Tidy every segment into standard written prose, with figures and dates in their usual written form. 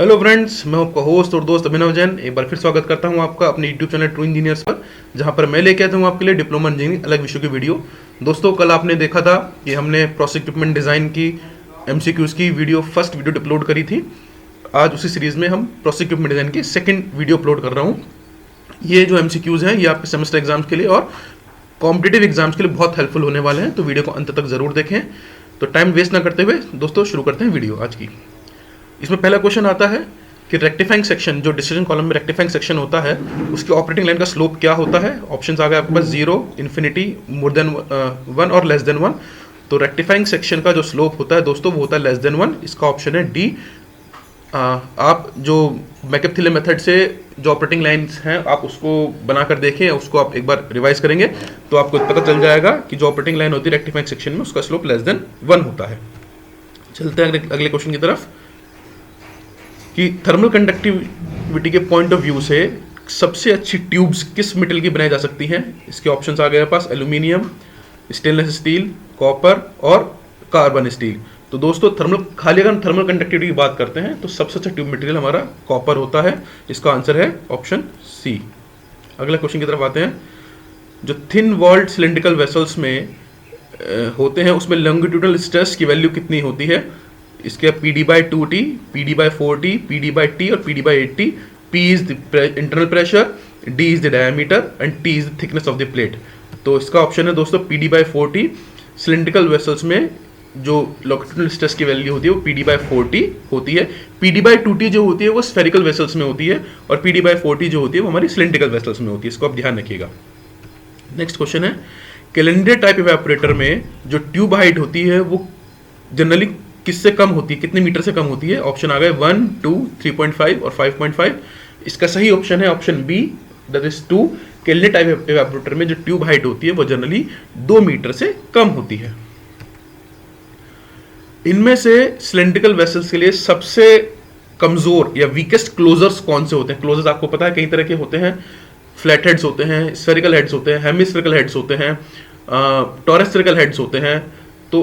Hello friends, मैं आपका host और दोस्त अभिनव जैन एक बार फिर स्वागत करता हूं आपका अपने यूट्यूब चैनल ट्रू इंजीनियर्स पर, जहां पर मैं लेके आता हूं आपके लिए डिप्लोमा इंजीनियरिंग अलग विषयों की वीडियो। दोस्तों, कल आपने देखा था कि हमने प्रोसेस इक्विपमेंट डिज़ाइन की एमसीक्यूज़ की फर्स्ट वीडियो अपलोड करी थी। आज उसी सीरीज़ में हम प्रोसेस इक्विपमेंट डिज़ाइन की सेकेंड वीडियो अपलोड कर रहा हूँ। ये जो एमसीक्यूज़ हैं ये आपके सेमेस्टर एग्जाम्स के लिए और कॉम्पिटिटिव एग्जाम्स के लिए बहुत हेल्पफुल होने वाले हैं, तो वीडियो को अंत तक ज़रूर देखें। तो टाइम वेस्ट ना करते हुए दोस्तों शुरू करते हैं वीडियो आज की। इसमें पहला क्वेश्चन आता है कि रेक्टिफाइंग सेक्शन, जो डिसीजन कॉलम में रेक्टिफाइंग सेक्शन होता है, उसकी ऑपरेटिंग लाइन का स्लोप क्या होता है। ऑप्शंस आ गए आपके पास 0, इन्फिनिटी, मोर देन 1 और लेस देन 1। तो रेक्टिफाइंग सेक्शन का जो स्लोप होता है दोस्तों वो होता है लेस देन 1। इसका ऑप्शन है डी। आप जो मैकअप-थिले मेथड से जो ऑपरेटिंग लाइन्स हैं आप उसको बनाकर देखें, उसको आप एक बार रिवाइज करेंगे तो आपको पता चल जाएगा कि जो ऑपरेटिंग लाइन होती है रेक्टिफाइंग सेक्शन में उसका स्लोप लेस देन 1 होता है। चलते हैं अगले क्वेश्चन की तरफ कि थर्मल कंडक्टिविटी के पॉइंट ऑफ व्यू से सबसे अच्छी ट्यूब्स किस मेटल की बनाई जा सकती हैं। इसके ऑप्शंस आ गए पास एल्यूमिनियम, स्टेनलेस स्टील, कॉपर और कार्बन स्टील। तो दोस्तों खाली अगर हम थर्मल कंडक्टिविटी की बात करते हैं तो सबसे अच्छा ट्यूब मटेरियल हमारा कॉपर होता है। इसका आंसर है ऑप्शन सी। अगला क्वेश्चन की तरफ आते हैं। जो थिन वॉल्ड सिलेंड्रिकल वेसल्स में होते हैं उसमें लॉन्गिट्यूडनल स्ट्रेस की वैल्यू कितनी होती है। इसके PD/2T, PD/4T, PD/T और PD/8T। P is the internal pressure, D is the diameter and T is the thickness of the plate. तो इसका ऑप्शन है दोस्तों PD/4T। सिलेंड्रिकल वेसल्स में जो लॉन्गिट्यूडनल स्ट्रेस की वैल्यू होती है वो PD/4T होती है। PD/2T जो होती है वो स्फेरिकल वेसल्स में होती है और PD/4T जो होती है वो हमारी सिलेंड्रिकल वेसल्स में होती है। इसको आप ध्यान रखिएगा। नेक्स्ट क्वेश्चन है, कैलेंडर टाइप इवेपोरेटर में जो ट्यूब हाइट होती है वो जनरली किससे कम होती है, कितने मीटर से कम होती है। ऑप्शन आ गए 1, 2, 3.5 और 5.5। इसका सही ऑप्शन है option B, that is 2। Calandria type evaporator में जो ट्यूब हाइट होती है वो जनरली 2 मीटर से कम होती है। इनमें से सिलेंड्रिकल वेसल्स के लिए सबसे कमजोर या वीकेस्ट क्लोजर्स कौन से होते हैं। क्लोजर्स आपको पता है कई तरह के होते हैं। फ्लैट हेड्स होते हैं, स्फेरिकल हेड्स होते हैं, हेमिस्फेरिकल हेड्स होते हैं, टॉरस स्फेरिकल हेड्स होते हैं। तो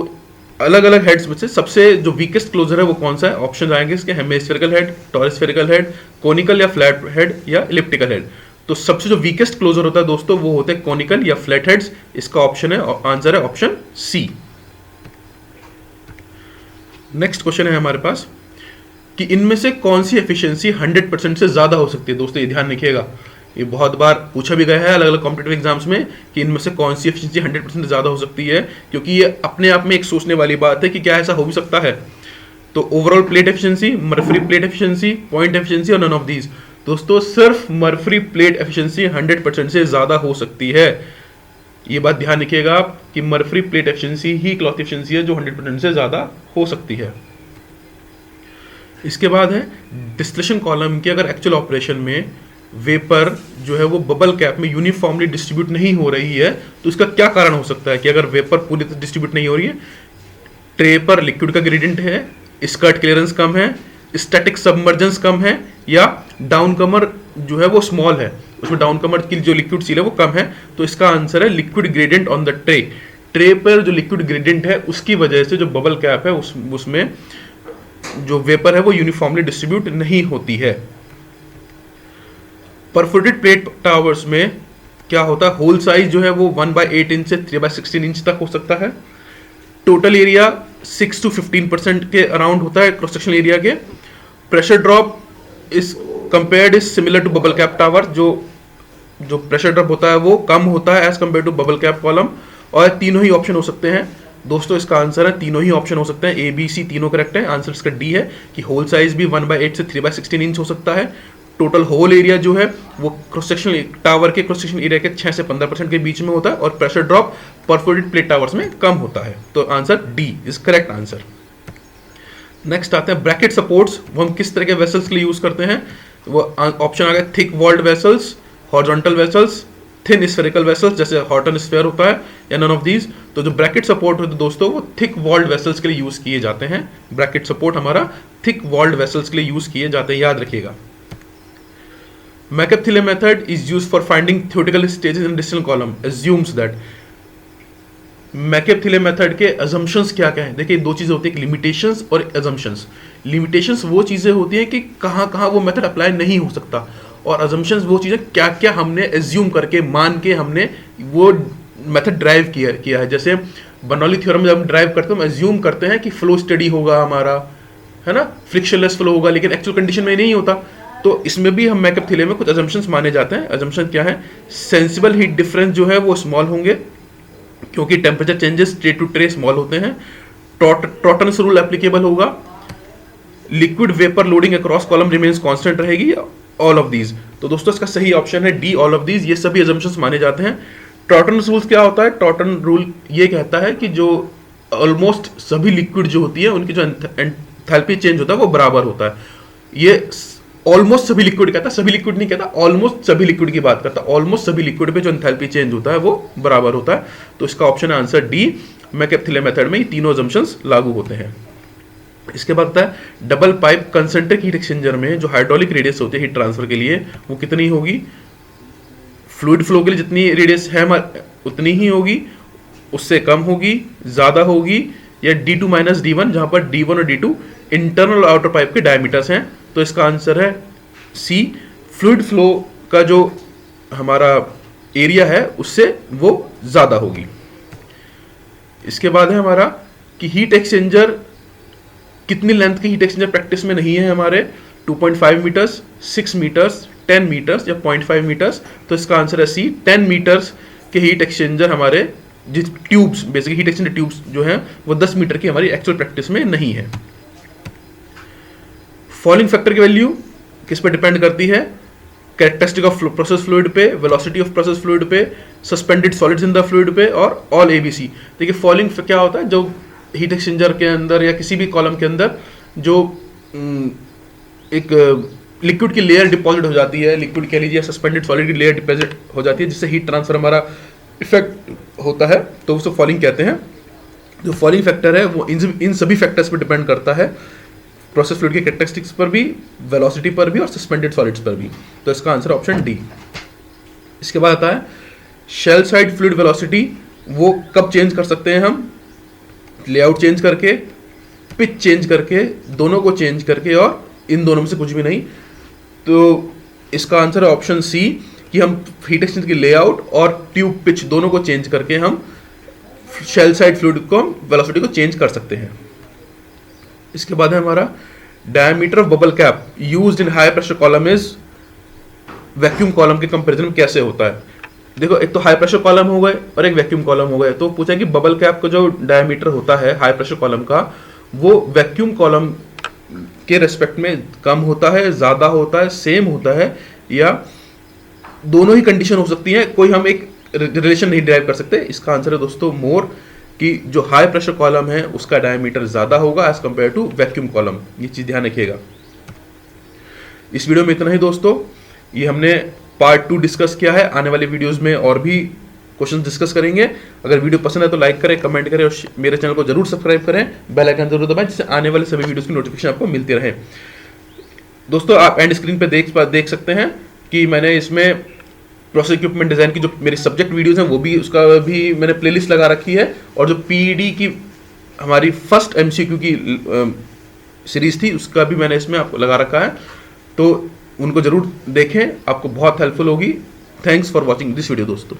अलग अलग हेड्स में से सबसे जो वीकेस्ट क्लोजर है वो कौन सा है। ऑप्शन आएंगे इसके hemispherical head, taurus spherical head, conical या फ्लैट हेड या इलिप्टिकल हेड। तो सबसे जो वीकेस्ट क्लोजर होता है दोस्तों वो होते हैं कोनिकल या फ्लैट हेड्स। इसका ऑप्शन है आंसर है ऑप्शन सी। नेक्स्ट क्वेश्चन है हमारे पास कि इनमें से कौन सी एफिशिएंसी 100% से ज्यादा हो सकती है। दोस्तों ये ध्यान रखिएगा, ये बहुत बार पूछा भी गया है अलग अलग कॉम्पिटिटिव एग्जाम्स में कि इनमें से कौन सी एफिशिएंसी 100% से ज़्यादा हो सकती है, क्योंकि ये अपने आप में एक सोचने वाली बात है कि क्या ऐसा हो भी सकता है। तो overall plate efficiency, Murphree plate efficiency, point efficiency और नन ऑफ दीज। दोस्तों सिर्फ मरफरी प्लेट एफिशिएंसी 100% से ज़्यादा हो सकती है। ये बात ध्यान रखिएगा आप कि मरफरी प्लेट एफिशिएंसी ही क्लॉथ एफिशिएंसी है जो 100% से ज़्यादा हो सकती है। इसके बाद है डिस्टिलेशन कॉलम के अगर एक्चुअल ऑपरेशन में वेपर जो है वो बबल कैप में यूनिफॉर्मली डिस्ट्रीब्यूट नहीं हो रही है तो इसका क्या कारण हो सकता है। कि अगर वेपर पूरी तरह डिस्ट्रीब्यूट नहीं हो रही है, ट्रे पर लिक्विड का ग्रेडियंट है, स्कर्ट क्लियरेंस कम है, स्टैटिक सबमर्जेंस कम है, या डाउन कमर जो है वो स्मॉल है, उसमें डाउन कमर की जो लिक्विड सील है वो कम है। तो इसका आंसर है liquid gradient on the tray. Tray पर जो लिक्विड ग्रेडियंट है उसकी वजह से जो बबल कैप है उसमें जो वेपर है वो यूनिफॉर्मली डिस्ट्रीब्यूट नहीं होती है। परफोरेटेड प्लेट टावर्स में क्या होता है, होल साइज जो है वो 1/8 इंच से 3/16 इंच तक हो सकता है। टोटल एरिया 6 to 15% के अराउंड होता है क्रॉस सेक्शनल एरिया के। Pressure drop is compared is similar to bubble cap tower. जो प्रेशर ड्रॉप होता है वो कम होता है as compare to bubble cap column. और तीनों ही ऑप्शन हो सकते हैं दोस्तों। इसका आंसर है तीनों ही ऑप्शन हो सकते हैं, ए बी सी तीनों करेक्ट है। आंसर इसका डी है कि होल साइज भी 1/8 से 3/16 इंच हो सकता है। टोटल होल एरिया जो है वो क्रॉस सेक्शनल टावर के क्रॉस सेक्शनल एरिया के 6 से 15% के बीच में होता है और pressure drop perforated plate towers में कम होता है। तो answer D is correct answer. Next आते हैं ब्रैकेट सपोर्ट्स। वो हम किस तरह के वेसल्स के लिए यूज करते हैं। वो ऑप्शन आ गया thick walled vessels, horizontal vessels, thin spherical vessels जैसे हॉटन स्फेयर होता है, या नन ऑफ दीज। तो जो ब्रैकेट सपोर्ट होते हैं दोस्तों वो थिक वॉल्ड वेसल्स के लिए यूज किए जाते हैं। ब्रैकेट सपोर्ट हमारा थिक वॉल्ड वेसल्स के लिए यूज किए जाते हैं, याद रखिएगा। McCabe Thiele method is used for finding theoretical stages in distillation column assumes that. McCabe Thiele method के assumptions क्या क्या हैं। देखिए दो चीजें होती है, लिमिटेशंस और assumptions। लिमिटेशंस वो चीज़ें होती हैं कि कहाँ कहाँ वो मेथड अप्लाई नहीं हो सकता, और अजम्पशंस वो चीज़ें क्या क्या हमने एज्यूम करके मान के हमने वो मेथड ड्राइव किया है। जैसे बर्नौली थ्योरम जब हम ड्राइव करते हैं हम एज्यूम करते हैं कि फ्लो स्टडी होगा हमारा, है ना, फ्रिक्शनलेस फ्लो होगा, लेकिन एक्चुअल कंडीशन में नहीं होता। तो इसमें भी हम मैकअप थ्योरम में कुछ अजम्पशंस माने जाते हैं। अजम्पशन क्या है? सेंसिबल हीट डिफरेंस जो है वो स्मॉल होंगे क्योंकि temperature changes tray to tray small होते हैं। टॉटन्स रूल एप्लीकेबल होगा। Liquid vapour loading across column remains constant रहेगी। All of these. तो दोस्तों इसका सही ऑप्शन है डी, ऑल ऑफ दीज। ये सभी अजम्पशंस माने जाते हैं। टॉटन रूल क्या होता है? टॉटन रूल ये कहता है कि जो ऑलमोस्ट सभी लिक्विड जो होती है उनकी जो एंथैल्पी चेंज होता है वो बराबर होता है। ये ऑलमोस्ट सभी लिक्विड कहता है, सभी लिक्विड नहीं कहता, ऑलमोस्ट सभी लिक्विड की बात करता है। ऑलमोस्ट सभी लिक्विड पे जो एंथैल्पी चेंज होता है वो बराबर होता है। तो इसका ऑप्शन है आंसर डी। मैकअप-थेले मेथड में ये तीनों अजम्पशंस लागू होते हैं। इसके बाद आता है double pipe concentric heat exchanger में जो हाइड्रोलिक रेडियस होती है हीट ट्रांसफर के लिए वो कितनी होगी? फ्लूइड फ्लो के लिए जितनी रेडियस है उतनी ही होगी, उससे कम होगी, ज्यादा होगी, या D2 माइनस D1, जहां पर D1 और D2 इंटरनल आउटर पाइप के डायमीटर्स हैं। तो इसका आंसर है सी। फ्लूइड फ्लो का जो हमारा एरिया है उससे वो ज्यादा होगी। इसके बाद है हमारा कि हीट एक्सचेंजर कितनी लेंथ की हीट एक्सचेंजर प्रैक्टिस में नहीं है हमारे? 2.5 मीटर्स, 6 मीटर्स, 10 मीटर्स या 0.5 मीटर्स। तो इसका आंसर है सी। 10 मीटर्स के हीट एक्सचेंजर हमारे जिस tubes, basically heat exchanger tubes जो हैं वो 10 मीटर की हमारी एक्चुअल प्रैक्टिस में नहीं है। फॉलिंग फैक्टर की वैल्यू किस पे डिपेंड करती है? कैरेक्टरिस्टिक ऑफ प्रोसेस फ्लूइड पे, वेलोसिटी ऑफ प्रोसेस फ्लूइड पे, suspended solids in the fluid पे और ऑल एबीसी। देखिए फॉलिंग क्या होता है? जो हीट एक्सचेंजर के अंदर या किसी भी कॉलम के अंदर जो एक लिक्विड की लेयर डिपॉजिट हो जाती है, लिक्विड कह लीजिए, सस्पेंडेड सॉलिड की लेयर डिपॉजिट हो जाती है जिससे हीट ट्रांसफर हमारा इफेक्ट होता है, तो उसको फॉलिंग कहते हैं। जो फॉलिंग फैक्टर है वो इन सभी फैक्टर्स पर डिपेंड करता है, प्रोसेस फ्लूइड के कैरेक्टरिस्टिक्स पर भी, वेलोसिटी पर भी और सस्पेंडेड सॉलिड्स पर भी। तो इसका आंसर ऑप्शन डी। इसके बाद आता है शेल साइड फ्लूइड वेलोसिटी, वो कब चेंज कर सकते हैं हम? लेआउट चेंज करके, पिच चेंज करके, दोनों को चेंज करके, और इन दोनों में से कुछ भी नहीं। तो इसका आंसर है ऑप्शन सी कि हम हीट एक्सचेंजर की लेआउट और ट्यूब पिच दोनों को चेंज करके हम शेल साइड फ्लूइड को वेलोसिटी को चेंज कर सकते हैं। इसके बाद है हमारा diameter of bubble cap used in high pressure column is vacuum column के कंपैरिजन में कैसे होता है? देखो एक तो हाई प्रेशर कॉलम हो गए और एक वैक्यूम कॉलम हो गए। तो पूछा कि बबल कैप का जो डायमीटर होता है हाई प्रेशर कॉलम का वो वैक्यूम कॉलम के रेस्पेक्ट में कम होता है, ज्यादा होता है, सेम होता है, या दोनों ही कंडीशन हो सकती है, कोई हम एक रिलेशन नहीं ड्राइव कर सकते। इसका आंसर है दोस्तों मोर, कि जो हाई प्रेशर कॉलम है उसका डायमीटर ज्यादा होगा as compare to vacuum column. ये चीज ध्यान रखिएगा। इस वीडियो में इतना ही दोस्तों। ये हमने पार्ट 2 डिस्कस किया है। आने वाले वीडियोस में और भी क्वेश्चन डिस्कस करेंगे। अगर वीडियो पसंद है तो लाइक करें, कमेंट करें और मेरे चैनल को जरूर सब्सक्राइब करें, बेल आइकन जरूर दबाएं जिससे आने वाले सभी वीडियोस की नोटिफिकेशन आपको मिलती रहे। दोस्तों आप एंड स्क्रीन पे देख सकते हैं कि मैंने इसमें प्रोसेस इक्विपमेंट डिजाइन की जो मेरी सब्जेक्ट वीडियोस हैं वो भी, उसका भी मैंने प्लेलिस्ट लगा रखी है, और जो पीईडी की हमारी फर्स्ट एमसीक्यू की सीरीज थी उसका भी मैंने इसमें आपको लगा रखा है। तो उनको जरूर देखें, आपको बहुत हेल्पफुल होगी। Thanks for watching this video दोस्तों।